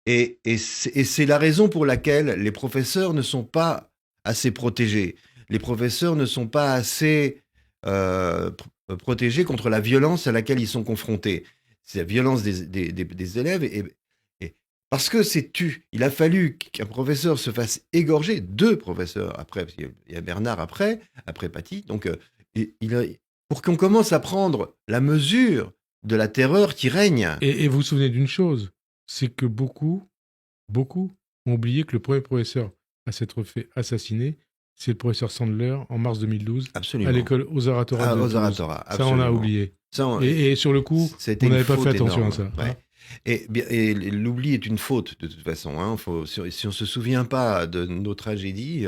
Et c'est la raison pour laquelle les professeurs ne sont pas assez protégés. Les professeurs ne sont pas assez protégés contre la violence à laquelle ils sont confrontés. C'est la violence des élèves. Parce que il a fallu qu'un professeur se fasse égorger, deux professeurs après, parce qu'il y a Bernard après Paty. Donc, pour qu'on commence à prendre la mesure de la terreur qui règne. Et vous vous souvenez d'une chose, c'est que beaucoup ont oublié que le premier professeur à s'être fait assassiner, c'est le professeur Sandler en mars 2012 à Absolument. l'école Osaratora de Aux Toulouse. oratorat, Ça, on a absolument. oublié. Ça, Et sur le coup, c'était on une n'avait pas fait faute attention à énorme. ça. Ouais. Hein. Et l'oubli est une faute, de toute façon. Hein. Si on ne se souvient pas de nos tragédies,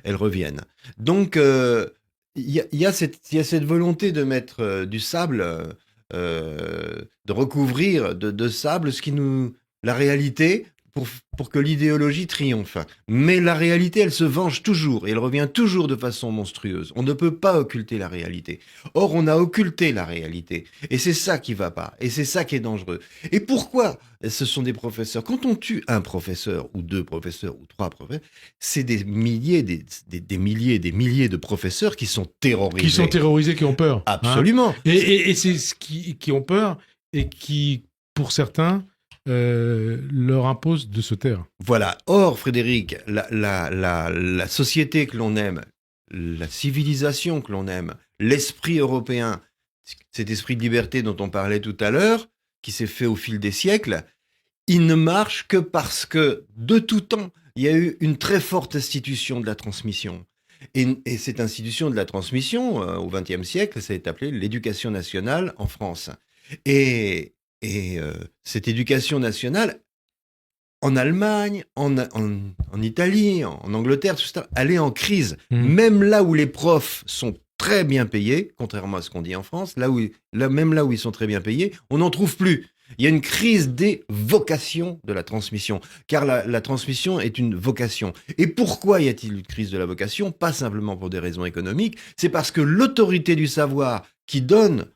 elles reviennent. Donc, il y a cette volonté de mettre du sable, de recouvrir de sable la réalité pour, pour que l'idéologie triomphe. Mais la réalité, elle se venge toujours et elle revient toujours de façon monstrueuse. On ne peut pas occulter la réalité. Or, on a occulté la réalité. Et c'est ça qui va pas. Et c'est ça qui est dangereux. Et pourquoi ce sont des professeurs? Quand on tue un professeur, ou deux professeurs, ou trois professeurs, c'est des milliers, des milliers, des milliers de professeurs qui sont Qui sont terrorisés. terrorisés, qui ont peur. Hein. Absolument. Et c'est ce qui ont peur et qui, pour certains, leur impose de se taire. Voilà. Or, Frédéric, la société que l'on aime, la civilisation que l'on aime, l'esprit européen, cet esprit de liberté dont on parlait tout à l'heure, qui s'est fait au fil des siècles, il ne marche que parce que, de tout temps, il y a eu une très forte institution de la transmission. Et cette institution de la transmission, au XXe siècle, ça a été appelé l'éducation nationale en France. Et, cette éducation nationale, en Allemagne, en Italie, en Angleterre, tout ça, elle est en crise. Même là où les profs sont très bien payés, contrairement à ce qu'on dit en France, même là où ils sont très bien payés, on n'en trouve plus. Il y a une crise des vocations de la transmission, car la transmission est une vocation. Et pourquoi y a-t-il une crise de la vocation? Pas simplement pour des raisons économiques, c'est parce que l'autorité du savoir qui donne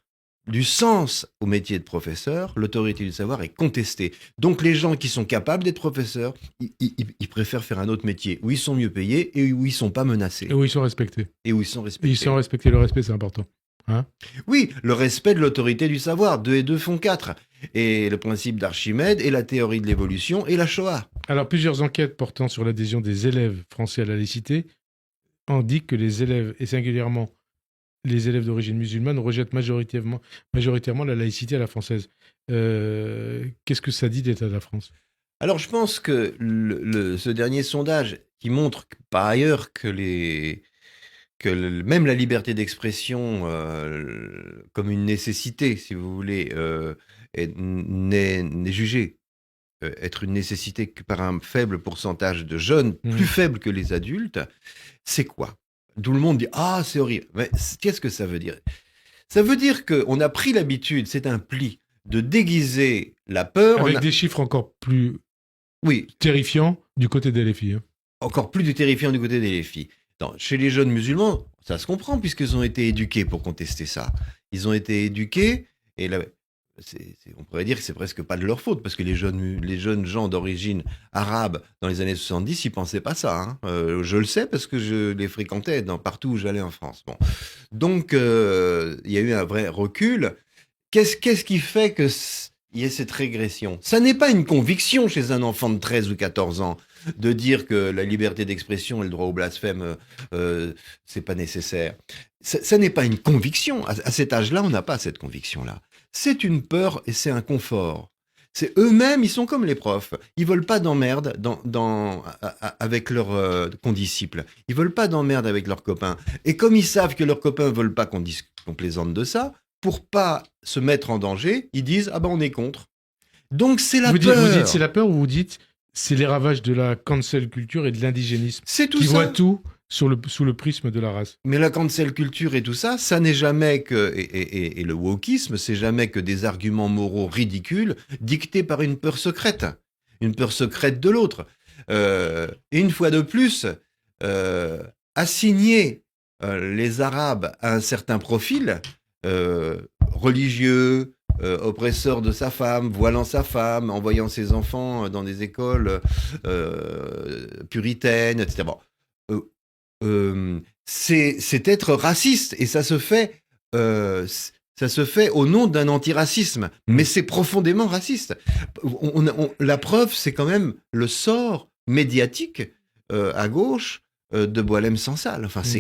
du sens au métier de professeur, l'autorité du savoir est contestée. Donc les gens qui sont capables d'être professeurs, ils préfèrent faire un autre métier où ils sont mieux payés et où ils ne sont pas menacés. Et où ils sont respectés. Et où ils sont respectés. Ils sont respectés. Le respect, c'est important. Hein. Oui, le respect de l'autorité du savoir. 2 et 2 font 4. Et le principe d'Archimède et la théorie de l'évolution et la Shoah. Alors, plusieurs enquêtes portant sur l'adhésion des élèves français à la laïcité indiquent que les élèves, et singulièrement les élèves d'origine musulmane, rejettent majoritairement la laïcité à la française. Qu'est-ce que ça dit de l'état de la France? Alors, je pense que ce dernier sondage qui montre par ailleurs que même la liberté d'expression, comme une nécessité, si vous voulez, n'est jugée être une nécessité que par un faible pourcentage de jeunes, plus faible que les adultes, c'est quoi? Tout le monde dit « Ah, c'est horrible ». Mais qu'est-ce que ça veut dire? Ça veut dire qu'on a pris l'habitude, c'est un pli, de déguiser la peur. Avec des chiffres encore plus terrifiants du côté des filles. Hein. Encore plus terrifiants du côté des filles. Chez les jeunes musulmans, ça se comprend puisqu'ils ont été éduqués pour contester ça. Ils ont été éduqués et là, on pourrait dire que c'est presque pas de leur faute parce que les jeunes gens d'origine arabe dans les années 70, ils pensaient pas ça. Hein. Je le sais parce que je les fréquentais partout où j'allais en France. Bon. Donc, il y a eu un vrai recul. Qu'est-ce qui fait que il y ait cette régression? Ça n'est pas une conviction chez un enfant de 13 ou 14 ans de dire que la liberté d'expression et le droit au blasphème, c'est pas nécessaire. Ça n'est pas une conviction. À cet âge-là, on n'a pas cette conviction-là. C'est une peur et c'est un confort. C'est eux-mêmes, ils sont comme les profs. Ils veulent pas d'emmerde avec leurs condisciples. Ils veulent pas d'emmerde avec leurs copains. Et comme ils savent que leurs copains veulent pas qu'on plaisante de ça, pour pas se mettre en danger, ils disent « Ah ben on est contre ». Donc c'est la peur. Vous dites c'est la peur ou vous dites c'est les ravages de la cancel culture et de l'indigénisme c'est tout qui ça. voient tout sous le prisme de la race. Mais la cancel culture et tout ça, ça n'est jamais que... Et le wokisme, c'est jamais que des arguments moraux ridicules dictés par une peur secrète. Une peur secrète de l'autre. Et une fois de plus, assigner les Arabes à un certain profil religieux, oppresseur de sa femme, voilant sa femme, envoyant ses enfants dans des écoles puritaines, etc. Bon. C'est être raciste, et ça se fait au nom d'un antiracisme, mais c'est profondément raciste. La preuve, c'est quand même le sort médiatique à gauche de Boualem Sansal. Enfin, c'est